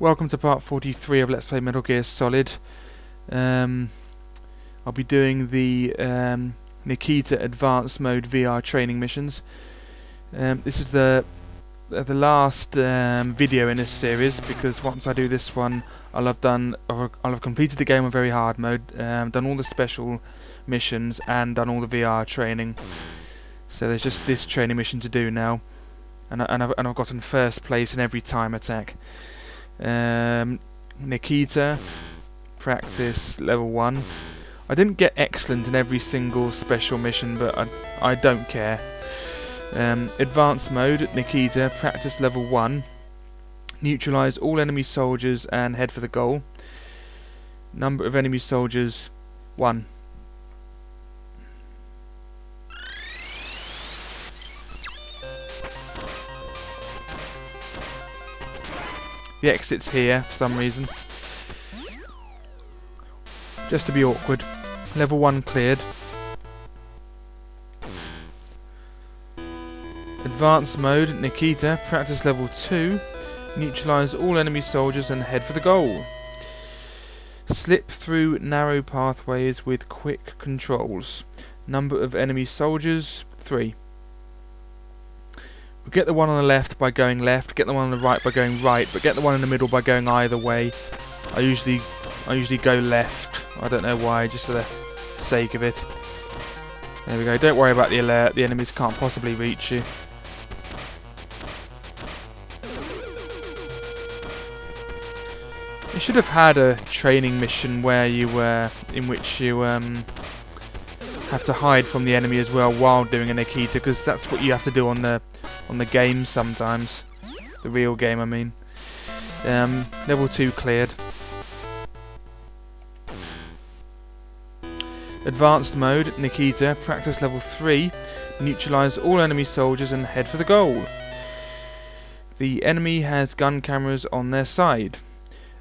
Welcome to part 43 of Let's Play Metal Gear Solid. I'll be doing the Nikita Advanced Mode VR training missions. This is the last video in this series, because once I do this one I'll have completed the game on very hard mode, done all the special missions and done all the VR training. So there's just this training mission to do now, and I've gotten first place in every time attack. Nikita, practice level 1. I didn't get excellent in every single special mission, but I don't care. Advanced mode, Nikita, practice level 1. Neutralize all enemy soldiers and head for the goal. Number of enemy soldiers, 1. The exit's here for some reason. Just to be awkward. Level 1 cleared. Advanced mode, Nikita, practice level 2. Neutralize all enemy soldiers and head for the goal. Slip through narrow pathways with quick controls. Number of enemy soldiers, 3. We get the one on the left by going left, get the one on the right by going right, but get the one in the middle by going either way. I usually go left. I don't know why, just for the sake of it. There we go. Don't worry about the alert. The enemies can't possibly reach you. You should have had a training mission where in which you have to hide from the enemy as well while doing a Nikita, because that's what you have to do on the game sometimes. The real game, I mean. Level 2 cleared. Advanced mode, Nikita, practice level 3. Neutralize all enemy soldiers and head for the goal. The enemy has gun cameras on their side.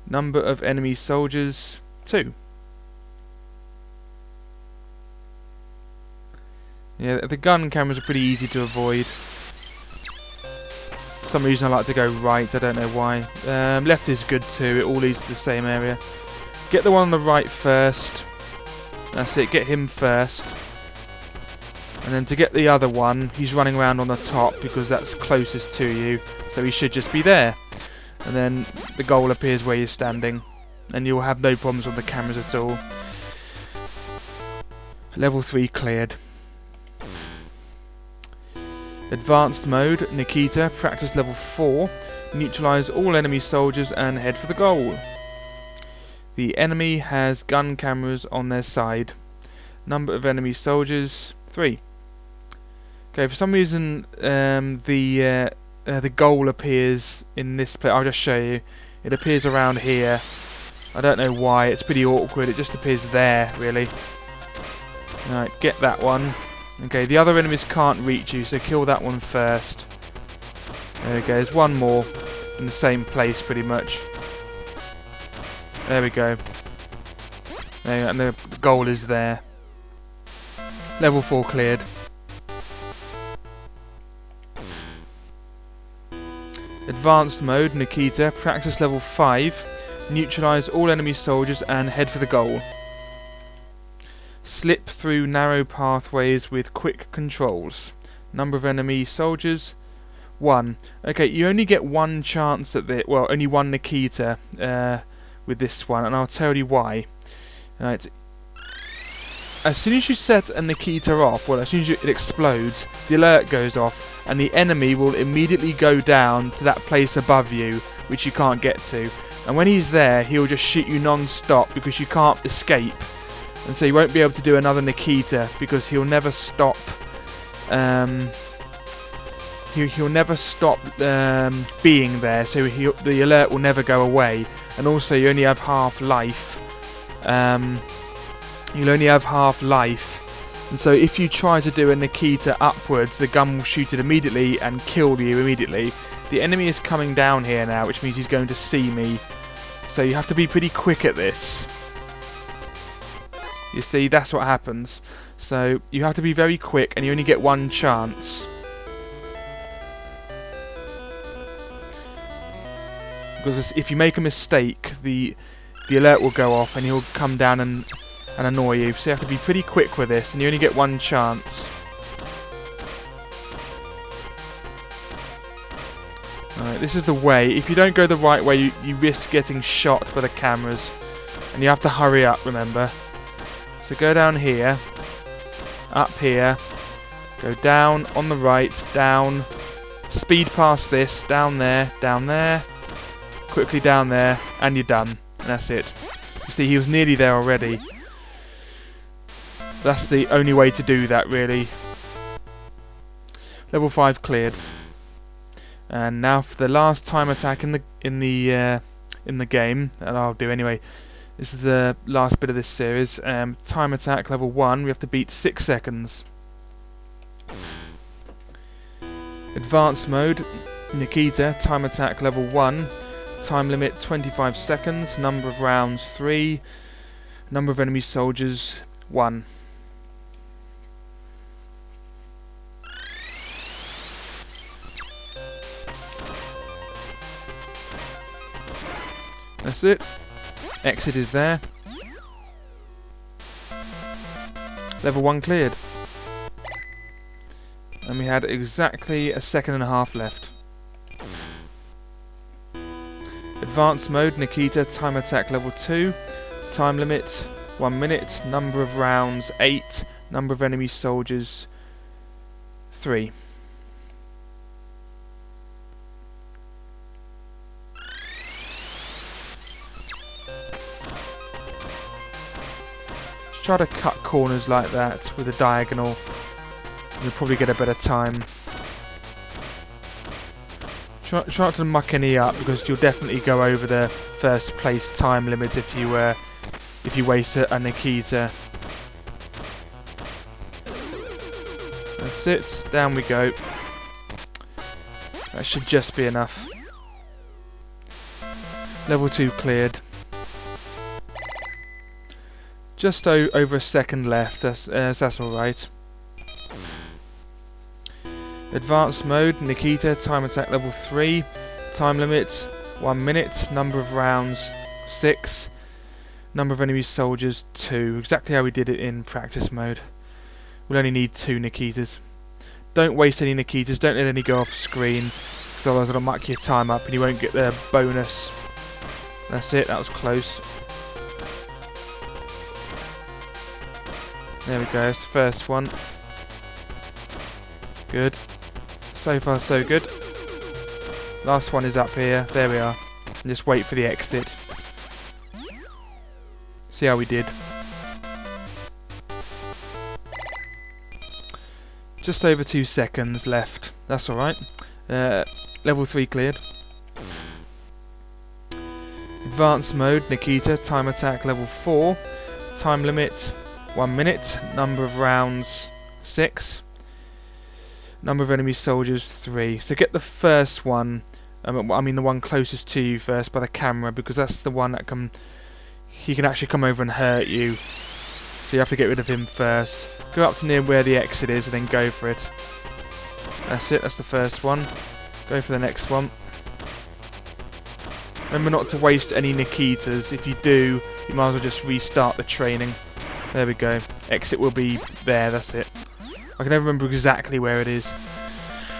Number of enemy soldiers, 2. Yeah, the gun cameras are pretty easy to avoid. For some reason I like to go right, I don't know why. Left is good too, it all leads to the same area. Get the one on the right first. That's it, get him first. And then to get the other one, he's running around on the top because that's closest to you, so he should just be there. And then the goal appears where you're standing, and you'll have no problems with the cameras at all. Level 3 cleared. Advanced mode, Nikita, practice level 4. Neutralize all enemy soldiers and head for the goal. The enemy has gun cameras on their side. Number of enemy soldiers, 3. Okay, for some reason the goal appears in this place. I'll just show you. It appears around here. I don't know why, it's pretty awkward, it just appears there, really. Alright, get that one. Okay, the other enemies can't reach you, so kill that one first. There we go, there's one more in the same place pretty much. There we go. There you go, and the goal is there. Level 4 cleared. Advanced mode, Nikita, practice level 5. Neutralize all enemy soldiers and head for the goal. Slip through narrow pathways with quick controls. Number of enemy soldiers, 1. Okay, you only get one chance at this. Well, only one Nikita with this one, and I'll tell you why. Right. As soon as you set a Nikita off, well, as soon as it explodes, the alert goes off, and the enemy will immediately go down to that place above you, which you can't get to. And when he's there, he'll just shoot you non-stop because you can't escape. And so you won't be able to do another Nikita because he'll never stop. He'll never stop being there. So the alert will never go away. And also, you only have half life. You'll only have half life. And so if you try to do a Nikita upwards, the gun will shoot it immediately and kill you immediately. The enemy is coming down here now, which means he's going to see me. So you have to be pretty quick at this. You see, that's what happens. So you have to be very quick, and you only get one chance. because if you make a mistake, the alert will go off and he'll come down and annoy you. So you have to be pretty quick with this, and you only get one chance. Alright, this is the way. If you don't go the right way, you risk getting shot by the cameras, and you have to hurry up, remember. So go down here, up here, go down on the right, down, speed past this, down there, quickly down there, and you're done. And that's it. You see, he was nearly there already. That's the only way to do that, really. Level 5 cleared. And now for the last time attack in the game, and I'll do anyway. This is the last bit of this series. Time attack level 1. We have to beat 6 seconds. Advanced mode, Nikita. Time attack level 1. Time limit 25 seconds. Number of rounds 3. Number of enemy soldiers 1. That's it. Exit is there. Level 1 cleared. And we had exactly a second and a half left. Advanced mode, Nikita, time attack level 2. Time limit 1 minute. Number of rounds 8. Number of enemy soldiers 3. Try to cut corners like that with a diagonal. You'll probably get a better time. Try not to muck any up, because you'll definitely go over the first place time limit if you waste a Nikita. That's it. Down we go. That should just be enough. Level 2 cleared. Just over a second left, that's alright. Advanced mode, Nikita, time attack level 3. Time limit 1 minute. Number of rounds 6. Number of enemy soldiers 2. Exactly how we did it in practice mode. We'll only need 2 Nikitas. Don't waste any Nikitas, don't let any go off screen, because otherwise it'll muck your time up and you won't get the bonus. That's it, that was close. There we go, it's the first one. Good. So far so good. Last one is up here. There we are. And just wait for the exit. See how we did. Just over 2 seconds left. That's alright. Level 3 cleared. Advanced mode, Nikita, time attack level 4. Time limit 1 minute. Number of rounds 6. Number of enemy soldiers 3. So get the first one, I mean the one closest to you first by the camera, because that's the one that he can actually come over and hurt you. So you have to get rid of him first. Go up to near where the exit is and then go for it. That's it, that's the first one. Go for the next one. Remember not to waste any Nikitas. If you do, you might as well just restart the training. There we go. Exit will be there, that's it. I can never remember exactly where it is.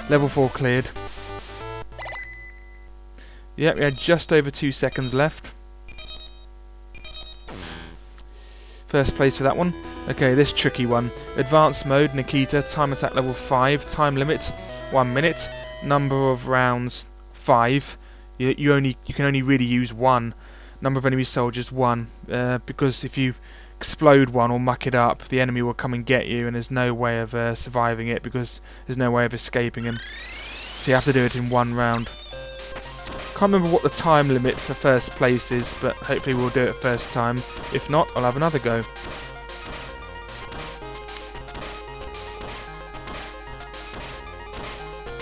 Level 4 cleared. Yep, we had just over 2 seconds left. First place for that one. Okay, this tricky one. Advanced mode, Nikita, time attack level 5. Time limit 1 minute. Number of rounds 5. You can only really use 1. Number of enemy soldiers 1. Because if you explode one or muck it up, the enemy will come and get you, and there's no way of surviving it, because there's no way of escaping him. So you have to do it in 1 round. Can't remember what the time limit for first place is, but hopefully we'll do it first time. If not, I'll have another go.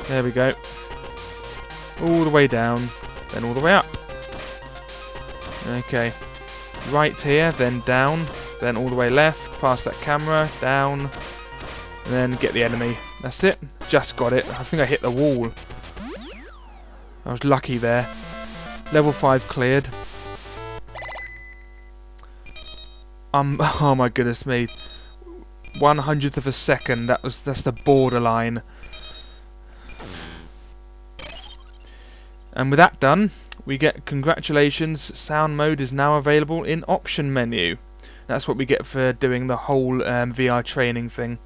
There we go. All the way down, then all the way up. Okay. Right here, then down, then all the way left, past that camera, down, and then get the enemy. That's it. Just got it. I think I hit the wall. I was lucky there. Level 5 cleared. Oh my goodness me. 1/100th of a second, that's the borderline. And with that done, we get congratulations, sound mode is now available in option menu. That's what we get for doing the whole VR training thing.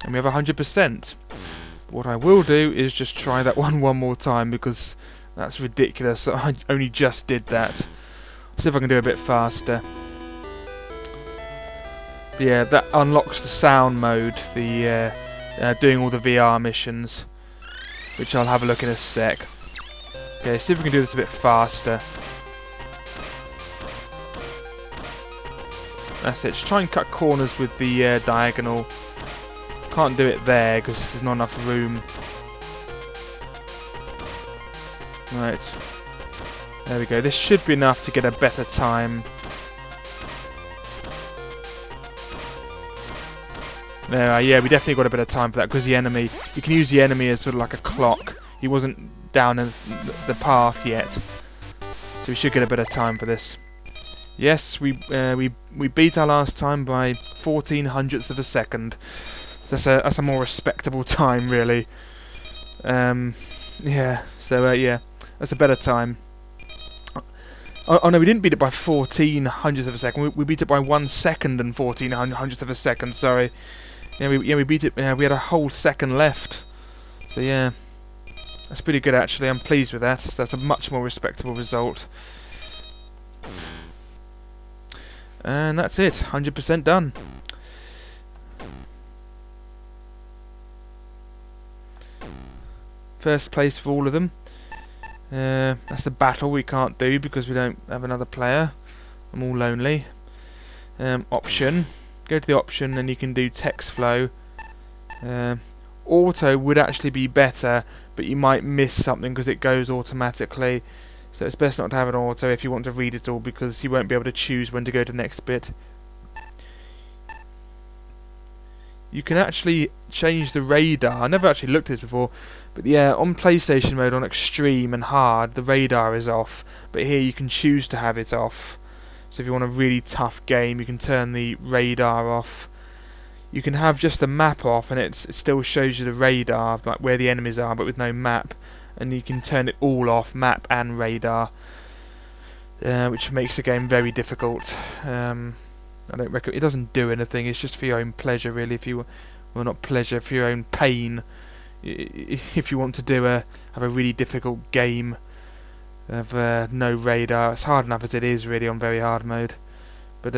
And we have 100%. What I will do is just try that one more time, because that's ridiculous. I only just did that. See if I can do it a bit faster. But yeah, that unlocks the sound mode, the doing all the VR missions, which I'll have a look in a sec. Okay, see if we can do this a bit faster. That's it. Just try and cut corners with the diagonal. Can't do it there because there's not enough room. Right. There we go. This should be enough to get a better time. Yeah, we definitely got a bit of time for that, because the enemy, you can use the enemy as sort of like a clock. He wasn't down in the path yet, so we should get a bit of time for this. Yes, we beat our last time by 14/100ths of a second. So that's a more respectable time, really. Yeah. So yeah, that's a better time. Oh no, we didn't beat it by 14/100ths of a second. We beat it by 1 second and 14/100ths of a second. Sorry. Yeah, we beat it. We had a whole second left. So yeah, that's pretty good actually. I'm pleased with that. That's a much more respectable result. And that's it. 100% done. First place for all of them. That's the battle we can't do because we don't have another player. I'm all lonely. Option. Go to the option and you can do text flow. Auto would actually be better, but you might miss something because it goes automatically. So it's best not to have an auto if you want to read it all, because you won't be able to choose when to go to the next bit. You can actually change the radar. I never actually looked at this before, but yeah, on PlayStation mode, on extreme and hard, the radar is off, but here you can choose to have it off. So if you want a really tough game, you can turn the radar off. You can have just the map off, and it still shows you the radar, like where the enemies are, but with no map. And you can turn it all off, map and radar, which makes the game very difficult. I don't recommend. It doesn't do anything. It's just for your own pleasure, really. Well, not pleasure, for your own pain. If you want to have a really difficult game of no radar, it's hard enough as it is, really, on very hard mode. But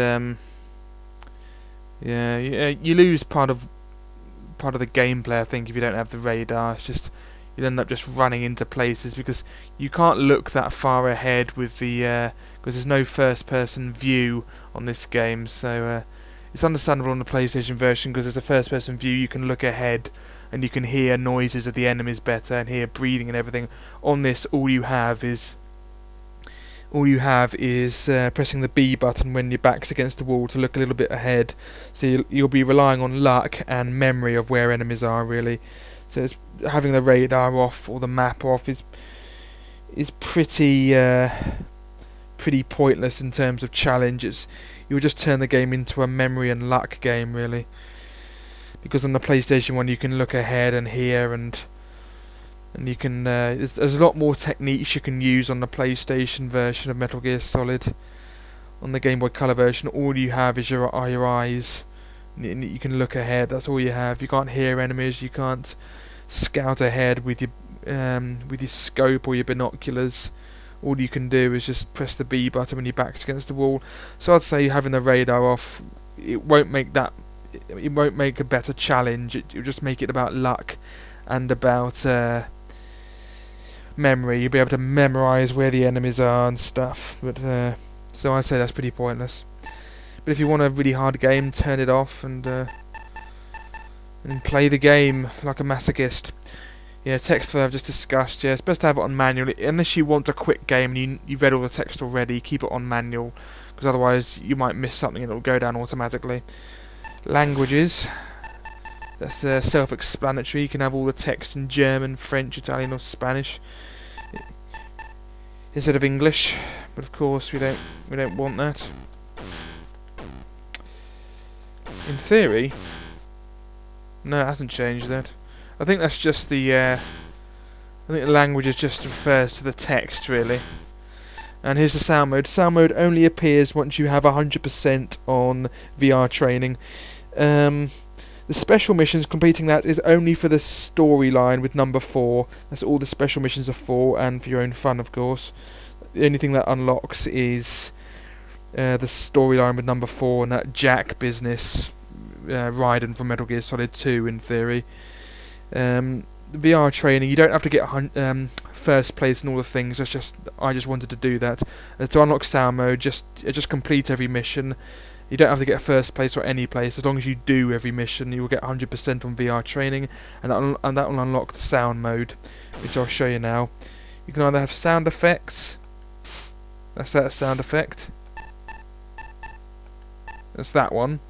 yeah, you lose part of the gameplay, I think, if you don't have the radar. It's just you'll end up just running into places because you can't look that far ahead with the because there's no first-person view on this game. So it's understandable on the PlayStation version, because there's a first-person view. You can look ahead and you can hear noises of the enemies better and hear breathing and everything. On this, all you have is pressing the B button when your back's against the wall to look a little bit ahead. So you'll be relying on luck and memory of where enemies are, really. So having the radar off or the map off is pretty pointless in terms of challenges. You'll just turn the game into a memory and luck game, really. Because on the PlayStation 1 you can look ahead and hear, and you can there's a lot more techniques you can use on the PlayStation version of Metal Gear Solid. On the Game Boy Color version, all you have is your eyes. You can look ahead. That's all you have. You can't hear enemies. You can't scout ahead with your scope or your binoculars. All you can do is just press the B button when your back's against the wall. So I'd say having the radar off, it won't make a better challenge. It'll just make it about luck and about memory. You'll be able to memorize where the enemies are and stuff. But so I'd say that's pretty pointless. But if you want a really hard game, turn it off and play the game like a masochist. Yeah, text flow I've just discussed. Yeah, it's best to have it on manual, unless you want a quick game and you've read all the text already. Keep it on manual, because otherwise you might miss something and it'll go down automatically. Languages, that's self-explanatory. You can have all the text in German, French, Italian or Spanish. instead of English, but of course we don't want that. In theory, no, it hasn't changed that. I think that's just the I think the language just refers to the text, really. And here's the sound mode. Sound mode only appears once you have 100% on VR training. The special missions, completing that is only for the storyline with number 4. That's all the special missions are for, and for your own fun, of course. The only thing that unlocks is the storyline with number 4 and that Jack business, Raiden from Metal Gear Solid 2, in theory. The VR training, you don't have to get first place and all the things. I just wanted to do that. To unlock sound mode, just complete every mission. You don't have to get first place or any place. As long as you do every mission, you will get 100% on VR training, and that will unlock the sound mode, which I'll show you now. You can either have sound effects. That's that sound effect. That's that one.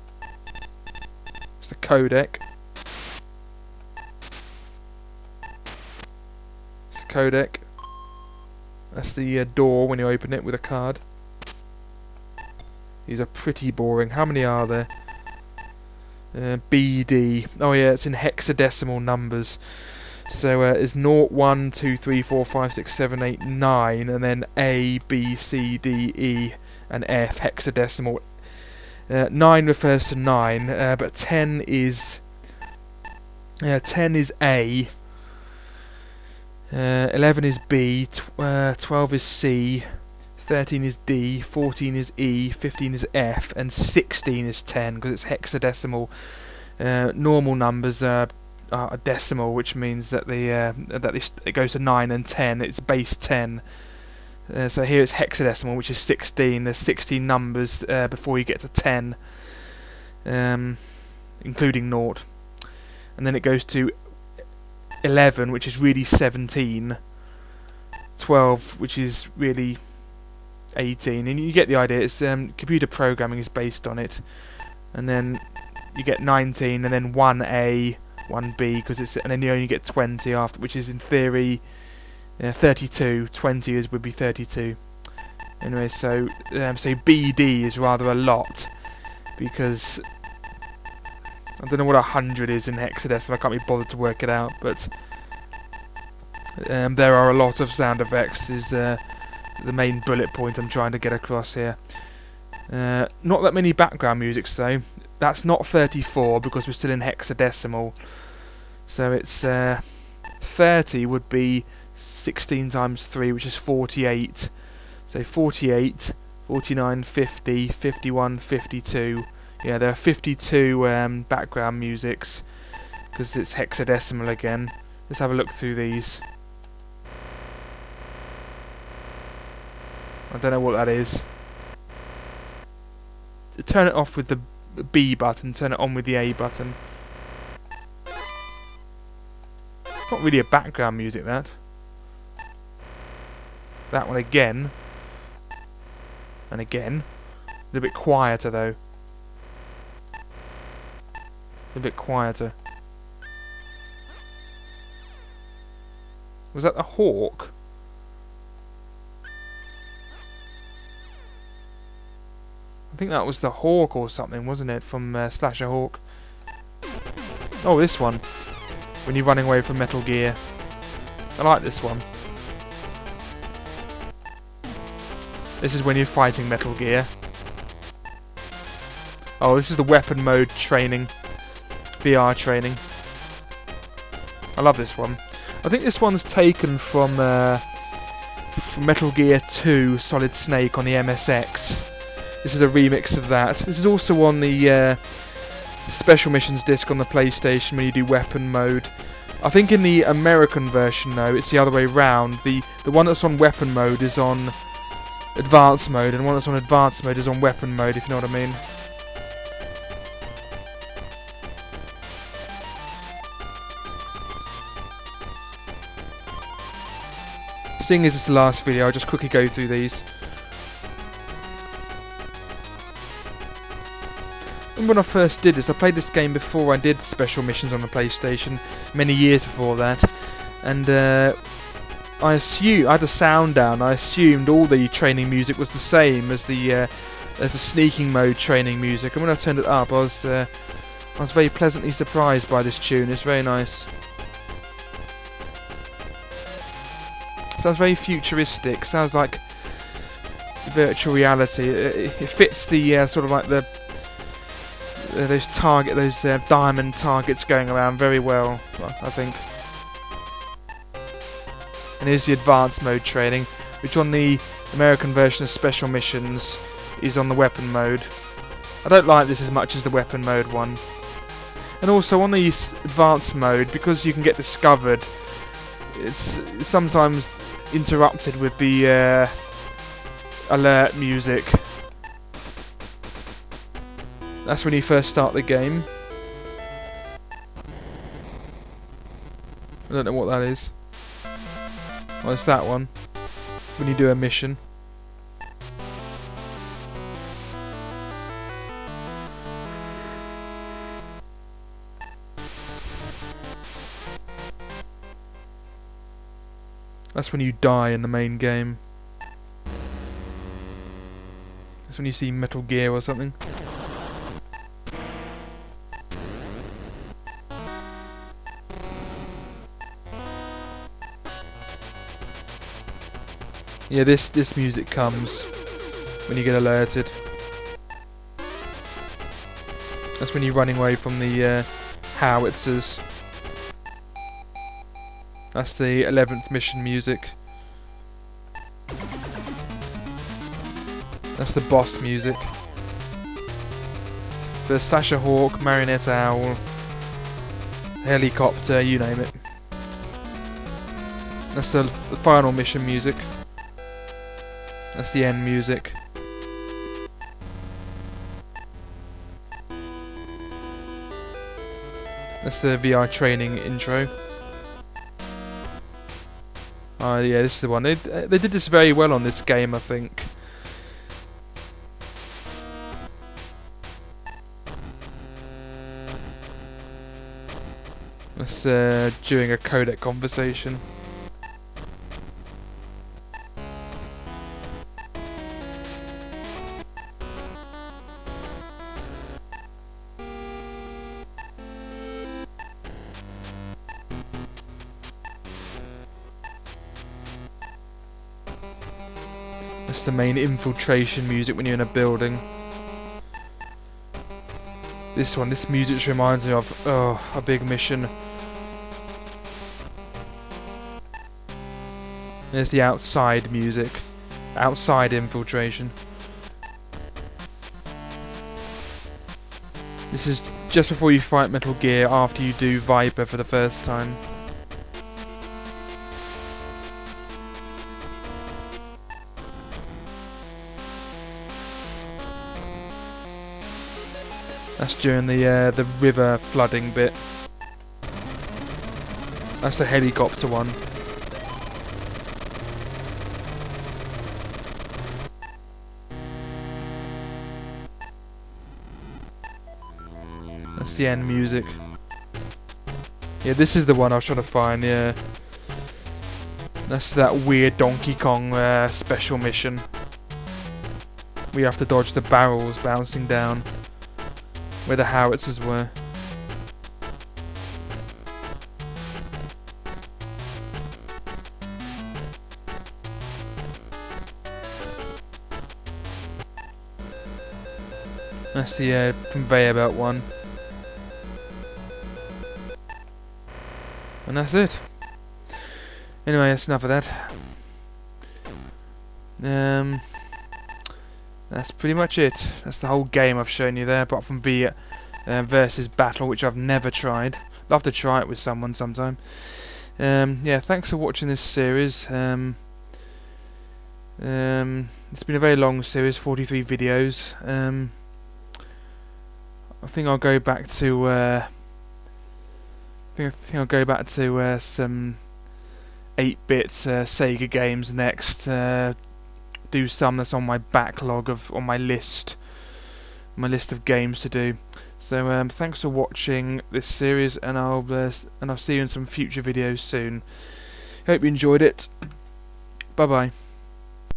It's the codec. It's the codec. That's the door when you open it with a card. These are pretty boring. How many are there? BD. Oh yeah, it's in hexadecimal numbers. So it's 0, 1, 2, 3, 4, 5, 6, 7, 8, 9, and then A, B, C, D, E, and F, hexadecimal. 9 refers to 9, but 10 is A. 11 is B. 12 is C. 13 is D, 14 is E, 15 is F, and 16 is 10, because it's hexadecimal. Normal numbers are decimal, which means that it goes to 9 and 10. It's base 10. So here it's hexadecimal, which is 16. There's 16 numbers before you get to 10, including 0. And then it goes to 11, which is really 17. 12, which is really 18, and you get the idea. It's computer programming is based on it. And then you get 19, and then 1A, 1B, and then you only get 20 after, which is in theory 32. 20 would be 32. Anyway, so BD is rather a lot, because I don't know what 100 is in hexadecimal. I can't be bothered to work it out, but there are a lot of sound effects. Is the main bullet point I'm trying to get across here. Not that many background musics though. That's not 34 because we're still in hexadecimal. So it's 30 would be 16 times 3, which is 48. So 48, 49, 50, 51, 52. Yeah, there are 52 background musics because it's hexadecimal again. Let's have a look through these. I don't know what that is. Turn it off with the B button, turn it on with the A button. It's not really a background music, that. That one again. And again. A little bit quieter though. A bit quieter. Was that the hawk? I think that was the hawk or something, wasn't it? From Slasher Hawk. Oh, this one. When you're running away from Metal Gear. I like this one. This is when you're fighting Metal Gear. Oh, this is the weapon mode training. VR training. I love this one. I think this one's taken from Metal Gear 2 Solid Snake on the MSX. This is a remix of that. This is also on the Special Missions disc on the PlayStation when you do weapon mode. I think in the American version though, it's the other way round. The one that's on weapon mode is on advanced mode, and the one that's on advanced mode is on weapon mode, if you know what I mean. Seeing as it's the last video, I'll just quickly go through these. When I first did this, I played this game before I did Special Missions on the PlayStation, many years before that, and I had the sound down. I assumed all the training music was the same as the sneaking mode training music, and when I turned it up, I was very pleasantly surprised by this tune. It's very nice. Sounds very futuristic. Sounds like virtual reality. It fits the sort of like those diamond targets going around very well, I think. And here's the advanced mode training, which on the American version of Special Missions is on the weapon mode. I don't like this as much as the weapon mode one. And also on the advanced mode, because you can get discovered, it's sometimes interrupted with the alert music. That's when you first start the game. I don't know what that is. Oh, it's that one. When you do a mission. That's when you die in the main game. That's when you see Metal Gear or something. Yeah, this music comes when you get alerted. That's when you're running away from the howitzers. That's the 11th mission music. That's the boss music. The Slasher Hawk, Marionette Owl, Helicopter, you name it. That's the final mission music. That's the end music. That's the VR training intro. Oh yeah, this is the one. They did this very well on this game, I think. That's during a codec conversation. That's the main infiltration music when you're in a building. This music just reminds me of a big mission. There's the outside music, outside infiltration. This is just before you fight Metal Gear, after you do Viper for the first time. That's during the river flooding bit. That's the helicopter one. That's the end music. Yeah, this is the one I was trying to find, yeah. That's that weird Donkey Kong special mission. We have to dodge the barrels bouncing down where the howitzers were. That's the conveyor belt one. And that's it. Anyway, that's enough of that. That's pretty much it. That's the whole game I've shown you there, apart from the versus battle, which I've never tried. Love to try it with someone sometime. Yeah, thanks for watching this series. It's been a very long series, 43 videos. I think I'll go back to I think I'll go back to some 8-bit Sega games next. Do some that's on my backlog on my list of games to do. So thanks for watching this series, and I'll see you in some future videos soon. Hope you enjoyed it. Bye bye.